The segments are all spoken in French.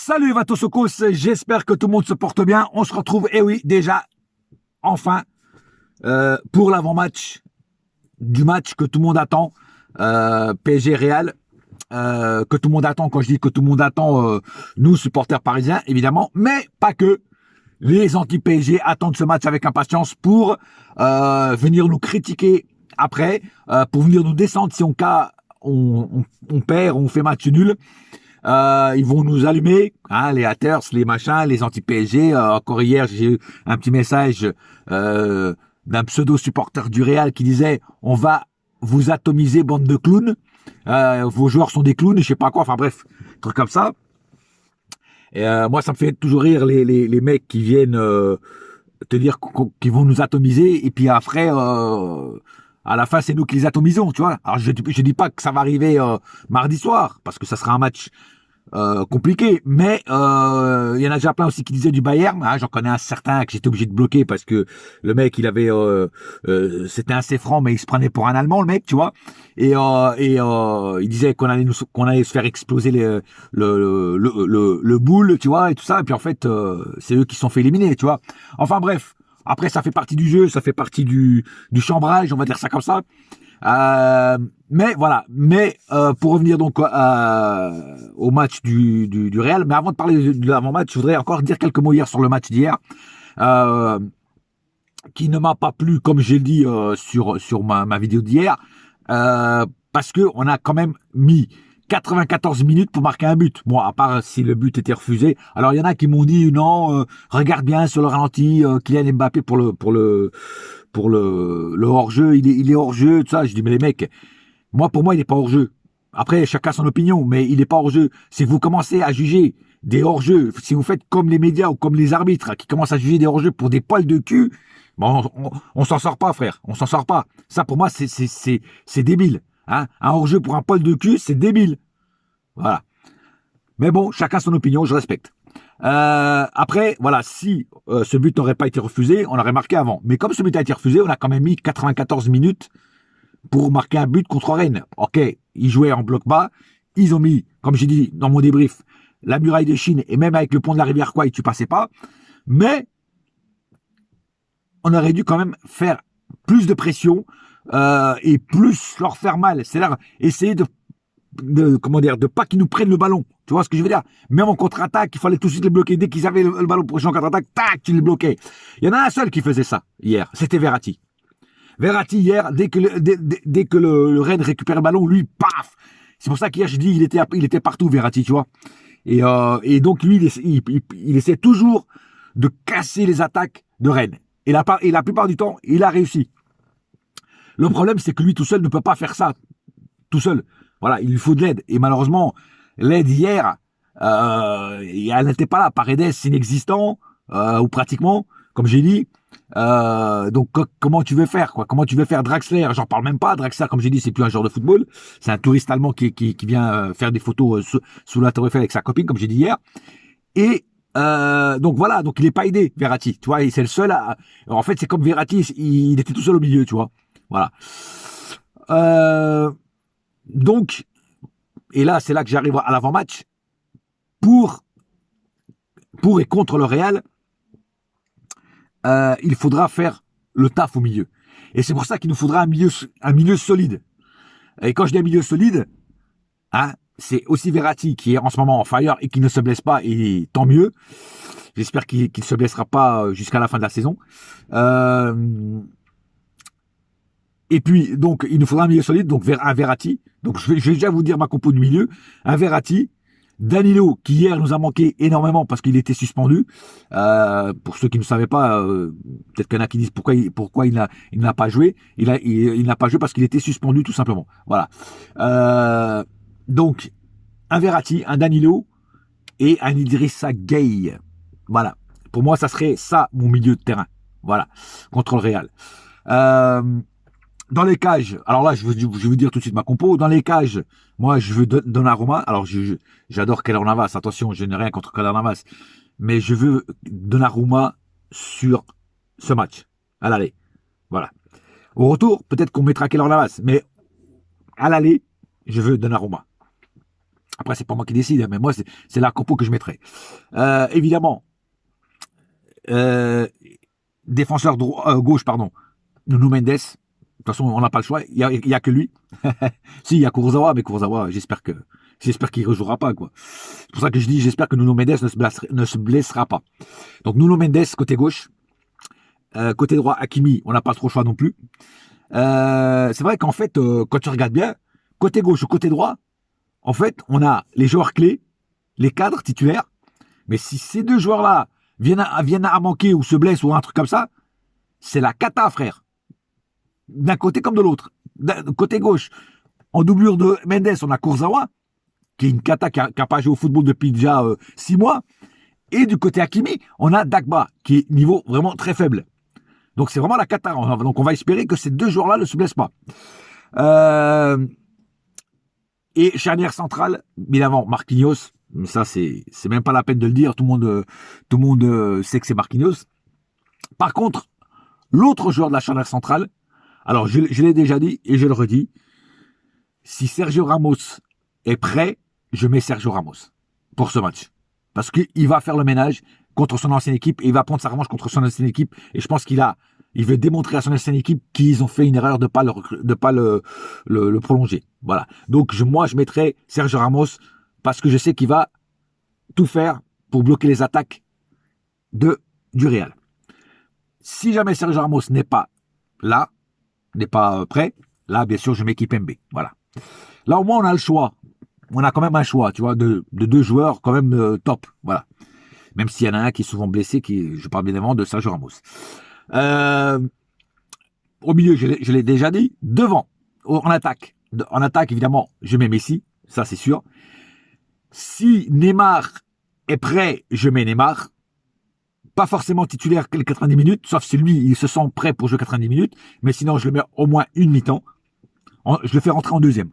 Salut Vatosokos, j'espère que tout le monde se porte bien. On se retrouve, et oui, déjà, enfin, pour l'avant-match du match que tout le monde attend, PSG Real, que tout le monde attend. Quand je dis que tout le monde attend, nous, supporters parisiens, évidemment, mais pas que. Les anti-PSG attendent ce match avec impatience pour venir nous critiquer après, pour venir nous descendre si on perd, on fait match nul. Ils vont nous allumer, hein, les haters, les machins, les anti-PSG. Encore hier, j'ai eu un petit message d'un pseudo-supporter du Real qui disait « On va vous atomiser, bande de clowns. Vos joueurs sont des clowns, je sais pas quoi. » Enfin bref, truc comme ça. Et moi, ça me fait toujours rire les mecs qui viennent te dire qu'ils vont nous atomiser et puis après, à la fin, c'est nous qui les atomisons, tu vois. Alors, je dis pas que ça va arriver mardi soir parce que ça sera un match compliqué, mais il y en a déjà plein aussi qui disaient du Bayern, hein, j'en connais un certain que j'étais obligé de bloquer parce que le mec il avait c'était assez franc mais il se prenait pour un Allemand le mec, tu vois, et il disait qu'on allait se faire exploser le boule, tu vois, et tout ça, et puis en fait c'est eux qui se sont fait éliminer, tu vois. Enfin bref, après ça fait partie du jeu, ça fait partie du chambrage, on va dire ça comme ça. Mais voilà, pour revenir donc au match du Real, mais avant de parler de l'avant-match, je voudrais encore dire quelques mots hier sur le match d'hier, euh, qui ne m'a pas plu, comme j'ai dit sur ma vidéo d'hier, parce que on a quand même mis 94 minutes pour marquer un but. Bon, à part si le but était refusé. Alors il y en a qui m'ont dit non, regarde bien sur le ralenti, Kylian Mbappé pour le hors-jeu, il est hors-jeu, tout ça. Je dis mais les mecs, pour moi il n'est pas hors-jeu. Après chacun son opinion, mais il n'est pas hors-jeu. Si vous commencez à juger des hors-jeux, si vous faites comme les médias ou comme les arbitres qui commencent à juger des hors-jeux pour des poils de cul, bon, on s'en sort pas, frère. On s'en sort pas. Ça pour moi c'est débile. Hein, un hors-jeu pour un poil de cul, c'est débile. Voilà. Mais bon, chacun son opinion, je respecte. Après, voilà, si ce but n'aurait pas été refusé, on aurait marqué avant. Mais comme ce but a été refusé, on a quand même mis 94 minutes pour marquer un but contre Rennes. Ok, ils jouaient en bloc bas. Ils ont mis, comme j'ai dit dans mon débrief, la muraille de Chine et même avec le pont de la rivière Kwai, tu passais pas. Mais on aurait dû quand même faire plus de pression et plus leur faire mal. C'est-à-dire essayer de pas qu'ils nous prennent le ballon. Tu vois ce que je veux dire? Même en contre-attaque, il fallait tout de suite les bloquer. Dès qu'ils avaient le ballon pour jouer en contre-attaque, tac, tu les bloquais. Il y en a un seul qui faisait ça hier. C'était Verratti. Verratti hier, dès que le Rennes récupère le ballon, lui, paf. C'est pour ça qu'hier, je dis, il était partout, Verratti, tu vois. Et donc, lui, il essaie toujours de casser les attaques de Rennes. Et la plupart du temps, il a réussi. Le problème, c'est que lui, tout seul, ne peut pas faire ça. Tout seul. Voilà, il lui faut de l'aide. Et malheureusement, l'aide hier, elle n'était pas là. Paredes, c'est inexistant, ou pratiquement, comme j'ai dit. Donc, comment tu veux faire, quoi? Comment tu veux faire Draxler? J'en parle même pas. Draxler, comme j'ai dit, c'est plus un joueur de football. C'est un touriste allemand qui vient faire des photos sous la Tour Eiffel avec sa copine, comme j'ai dit hier. Et donc voilà, donc il est pas aidé, Verratti. Tu vois, c'est le seul à... En fait, c'est comme Verratti, il était tout seul au milieu, tu vois. Voilà. Donc, et là, c'est là que j'arrive à l'avant-match. Pour et contre le Real, il faudra faire le taf au milieu. Et c'est pour ça qu'il nous faudra un milieu solide. Et quand je dis un milieu solide, hein, c'est aussi Verratti qui est en ce moment en fire et qui ne se blesse pas, et tant mieux. J'espère qu'il ne se blessera pas jusqu'à la fin de la saison. Et puis, donc, il nous faudra un milieu solide, donc un Verratti. Donc, je vais déjà vous dire ma compo du milieu. Un Verratti, Danilo, qui hier nous a manqué énormément parce qu'il était suspendu. Pour ceux qui ne savaient pas, peut-être qu'il y en a qui disent pourquoi il n'a pas joué. Il n'a pas joué parce qu'il était suspendu, tout simplement. Voilà. Donc, un Verratti, un Danilo et un Idrissa Gueye. Voilà. Pour moi, ça serait ça, mon milieu de terrain. Voilà. Contre le Real. Dans les cages, alors là, je vais vous dire tout de suite ma compo. Dans les cages, moi, je veux Donnarumma. Alors, j'adore Keylor Navas. Attention, je n'ai rien contre Keylor Navas. Mais je veux Donnarumma sur ce match. À l'aller. Voilà. Au retour, peut-être qu'on mettra Keylor Navas. Mais à l'aller, je veux Donnarumma. Après, c'est pas moi qui décide, hein, mais moi, c'est la compo que je mettrais. Évidemment, défenseur gauche, pardon, Nuno Mendes. De toute façon, on n'a pas le choix. Il y a que lui. Si, il y a Kurzawa, mais Kurzawa, j'espère qu'il ne rejouera pas, quoi. C'est pour ça que je dis, j'espère que Nuno Mendes ne se blessera pas. Donc, Nuno Mendes, côté gauche. Côté droit, Hakimi, on n'a pas trop le choix non plus. C'est vrai qu'en fait, quand tu regardes bien, côté gauche ou côté droit, en fait, on a les joueurs clés, les cadres titulaires. Mais si ces deux joueurs-là viennent à manquer ou se blessent ou un truc comme ça, c'est la cata, frère. D'un côté comme de l'autre. Côté gauche, en doublure de Mendes, on a Kurzawa, qui est une cata qui n'a pas joué au football depuis déjà 6 mois. Et du côté Hakimi, on a Dagba, qui est niveau vraiment très faible. Donc c'est vraiment la cata. Donc on va espérer que ces deux joueurs-là ne se blessent pas. Et charnière centrale, évidemment, Marquinhos. Ça, c'est même pas la peine de le dire. Tout le monde sait que c'est Marquinhos. Par contre, l'autre joueur de la charnière centrale, alors je l'ai déjà dit et je le redis, si Sergio Ramos est prêt, je mets Sergio Ramos pour ce match. Parce qu'il va faire le ménage contre son ancienne équipe et il va prendre sa revanche contre son ancienne équipe. Et je pense qu'il veut démontrer à son ancienne équipe qu'ils ont fait une erreur de pas le prolonger. Voilà. Donc moi, je mettrai Sergio Ramos parce que je sais qu'il va tout faire pour bloquer les attaques du Real. Si jamais Sergio Ramos n'est pas là, n'est pas prêt, là, bien sûr, je mets Kimpembe. Voilà. Là, au moins, on a le choix. On a quand même un choix, tu vois, de deux joueurs quand même top. Voilà. Même s'il y en a un qui est souvent blessé, je parle bien évidemment de Sergio Ramos. Au milieu, je l'ai déjà dit. Devant, en attaque, évidemment, je mets Messi. Ça, c'est sûr. Si Neymar est prêt, je mets Neymar. Pas forcément titulaire les 90 minutes, sauf si lui, il se sent prêt pour jouer 90 minutes. Mais sinon, je le mets au moins une mi-temps. Je le fais rentrer en deuxième.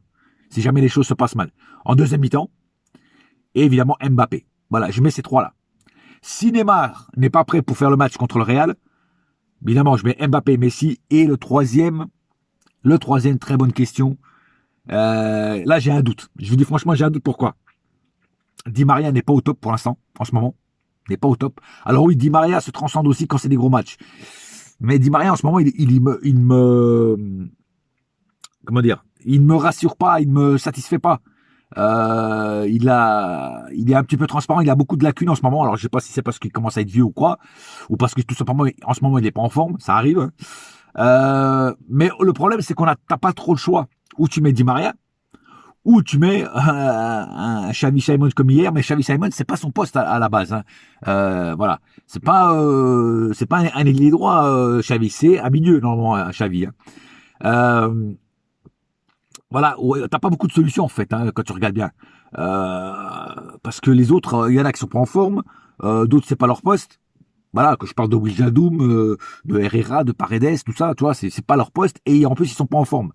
Si jamais les choses se passent mal. En deuxième mi-temps. Et évidemment, Mbappé. Voilà, je mets ces trois-là. Si Neymar n'est pas prêt pour faire le match contre le Real, évidemment, je mets Mbappé, Messi. Et le troisième, très bonne question. Là, j'ai un doute. Je vous dis franchement, j'ai un doute. Pourquoi? Di Maria n'est pas au top pour l'instant, en ce moment. N'est pas au top. Alors oui, Di Maria se transcende aussi quand c'est des gros matchs. Mais Di Maria, en ce moment, il me comment dire? Il ne me rassure pas, il ne me satisfait pas. Il est un petit peu transparent, il a beaucoup de lacunes en ce moment. Alors je sais pas si c'est parce qu'il commence à être vieux ou quoi, ou parce que tout simplement en ce moment il n'est pas en forme, ça arrive. Mais le problème c'est t'as pas trop le choix. Ou tu mets Di Maria, ou tu mets un Xavi Simons comme hier, mais Xavi Simons c'est pas son poste à la base. Hein. Voilà, c'est pas un ailier droit Xavi, c'est un milieu normalement Xavi. Hein. Voilà, t'as pas beaucoup de solutions en fait hein, quand tu regardes bien, parce que les autres, il y en a qui sont pas en forme, d'autres c'est pas leur poste. Voilà, que je parle de Wijnaldum, de Herrera, de Paredes, tout ça, tu vois, c'est pas leur poste et en plus ils sont pas en forme.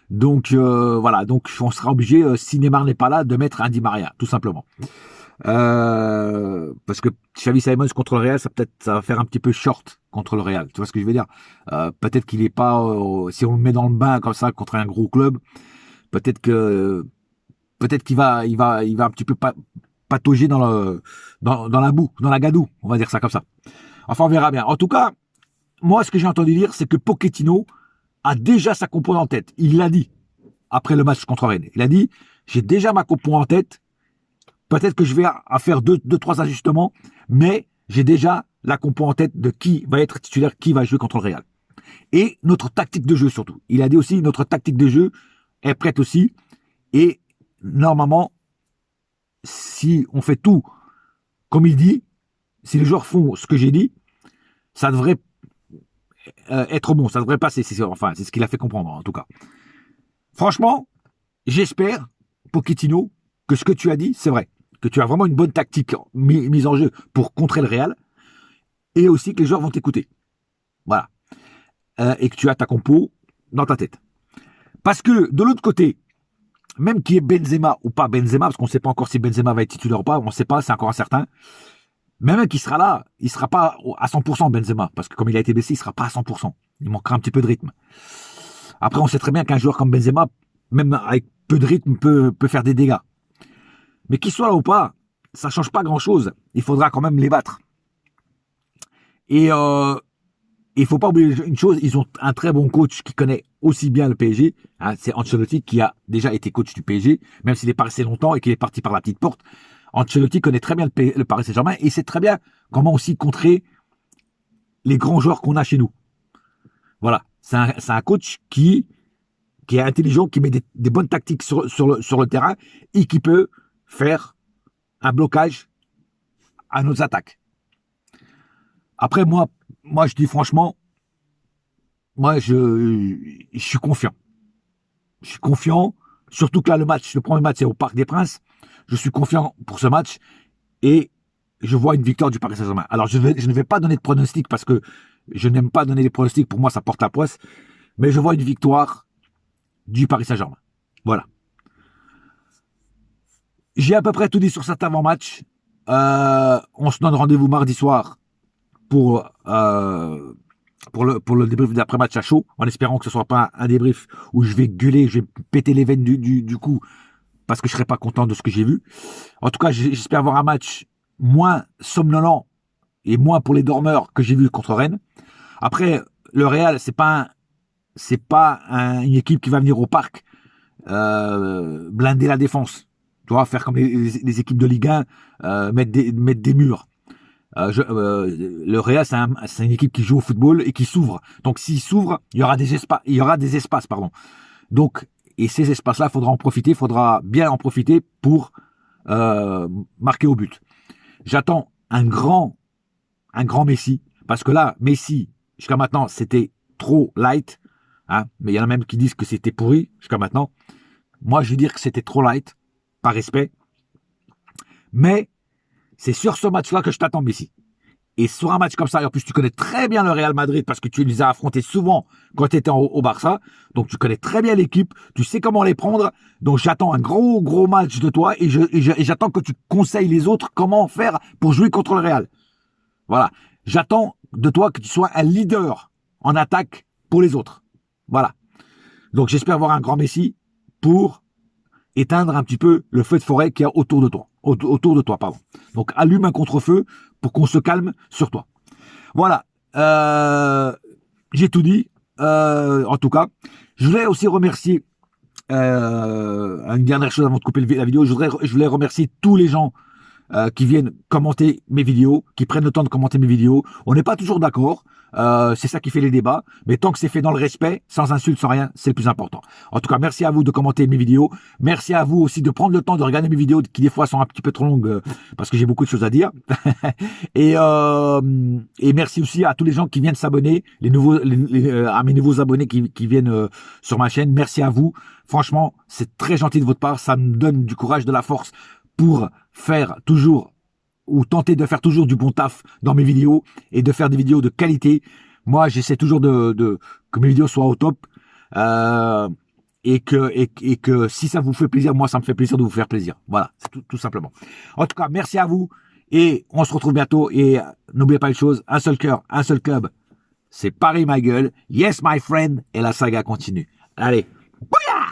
Donc voilà, donc on sera obligé, si Neymar n'est pas là, de mettre un Di Maria, tout simplement. Parce que Xavi Simons contre le Real, ça va faire un petit peu short contre le Real. Tu vois ce que je veux dire? Peut-être qu'il est pas, si on le met dans le bain comme ça contre un gros club, peut-être qu'il va un petit peu patauger dans la boue, dans la gadoue, on va dire ça comme ça. Enfin, on verra bien. En tout cas, moi, ce que j'ai entendu dire, c'est que Pochettino a déjà sa compo en tête. Il l'a dit après le match contre Rennes. Il a dit, j'ai déjà ma compo en tête. Peut-être que je vais faire deux, trois ajustements, mais j'ai déjà la compo en tête de qui va être titulaire, qui va jouer contre le Real. Et notre tactique de jeu surtout. Il a dit aussi, notre tactique de jeu est prête aussi. Et normalement, si on fait tout comme il dit, si les joueurs font ce que j'ai dit, ça devrait être bon, ça devrait passer. Enfin, c'est ce qu'il a fait comprendre en tout cas. Franchement, j'espère, Pochettino, que ce que tu as dit, c'est vrai. Que tu as vraiment une bonne tactique mise en jeu pour contrer le Real. Et aussi que les joueurs vont t'écouter. Voilà. Et que tu as ta compo dans ta tête. Parce que de l'autre côté, même qui est Benzema ou pas Benzema, parce qu'on ne sait pas encore si Benzema va être titulaire ou pas, on ne sait pas, c'est encore incertain. Même qui sera là, il ne sera pas à 100% Benzema, parce que comme il a été blessé, il ne sera pas à 100%. Il manquera un petit peu de rythme. Après, on sait très bien qu'un joueur comme Benzema, même avec peu de rythme, peut faire des dégâts. Mais qu'ils soient là ou pas, ça change pas grand-chose. Il faudra quand même les battre. Et il faut pas oublier une chose, ils ont un très bon coach qui connaît aussi bien le PSG. Hein, c'est Ancelotti qui a déjà été coach du PSG, même s'il est pas resté longtemps et qu'il est parti par la petite porte. Ancelotti connaît très bien le Paris Saint-Germain et sait très bien comment aussi contrer les grands joueurs qu'on a chez nous. Voilà, c'est un coach qui est intelligent, qui met des bonnes tactiques sur le terrain et qui peut faire un blocage à nos attaques. Après, moi, je dis franchement, moi, je suis confiant. Je suis confiant, surtout que là, le premier match, c'est au Parc des Princes. Je suis confiant pour ce match et je vois une victoire du Paris Saint-Germain. Alors, je ne vais pas donner de pronostic parce que je n'aime pas donner des pronostics. Pour moi, ça porte la poisse. Mais je vois une victoire du Paris Saint-Germain. Voilà. J'ai à peu près tout dit sur cet avant-match. On se donne rendez-vous mardi soir pour le débrief d'après-match à chaud, en espérant que ce soit pas un débrief où je vais gueuler, je vais péter les veines du cou, parce que je serai pas content de ce que j'ai vu. En tout cas, j'espère avoir un match moins somnolent et moins pour les dormeurs que j'ai vu contre Rennes. Après, le Real, c'est pas une équipe qui va venir au parc blinder la défense. Tu vois, faire comme les équipes de Ligue 1, mettre des murs. Le Real, c'est une équipe qui joue au football et qui s'ouvre. Donc, s'il s'ouvre, il y aura des espaces, pardon. Donc, et ces espaces-là, il faudra bien en profiter pour marquer au but. J'attends un grand Messi, parce que là, Messi, jusqu'à maintenant, c'était trop light, hein, mais il y en a même qui disent que c'était pourri jusqu'à maintenant. Moi, je vais dire que c'était trop light, par respect. Mais c'est sur ce match-là que je t'attends, Messi. Et sur un match comme ça, et en plus tu connais très bien le Real Madrid parce que tu les as affrontés souvent quand tu étais au Barça, donc tu connais très bien l'équipe, tu sais comment les prendre, donc j'attends un gros match de toi et j'attends que tu conseilles les autres comment faire pour jouer contre le Real. Voilà, j'attends de toi que tu sois un leader en attaque pour les autres. Voilà, donc j'espère voir un grand Messi pour éteindre un petit peu le feu de forêt qu'il y a autour de toi, pardon. Donc allume un contre-feu pour qu'on se calme sur toi. Voilà, j'ai tout dit. En tout cas, je voulais aussi remercier une dernière chose avant de couper la vidéo. Je voulais remercier tous les gens qui viennent commenter mes vidéos, qui prennent le temps de commenter mes vidéos. On n'est pas toujours d'accord, c'est ça qui fait les débats, mais tant que c'est fait dans le respect, sans insulte, sans rien, c'est le plus important. En tout cas, merci à vous de commenter mes vidéos. Merci à vous aussi de prendre le temps de regarder mes vidéos qui des fois sont un petit peu trop longues parce que j'ai beaucoup de choses à dire. et merci aussi à tous les gens qui viennent s'abonner, à mes nouveaux abonnés qui viennent sur ma chaîne. Merci à vous. Franchement, c'est très gentil de votre part. Ça me donne du courage, de la force pour faire toujours ou tenter de faire toujours du bon taf dans mes vidéos et de faire des vidéos de qualité. Moi, j'essaie toujours que mes vidéos soient au top et que si ça vous fait plaisir, moi, ça me fait plaisir de vous faire plaisir. Voilà, c'est tout simplement. En tout cas, merci à vous et on se retrouve bientôt et n'oubliez pas une chose, un seul cœur, un seul club, c'est Paris ma gueule, yes my friend et la saga continue. Allez, bouya!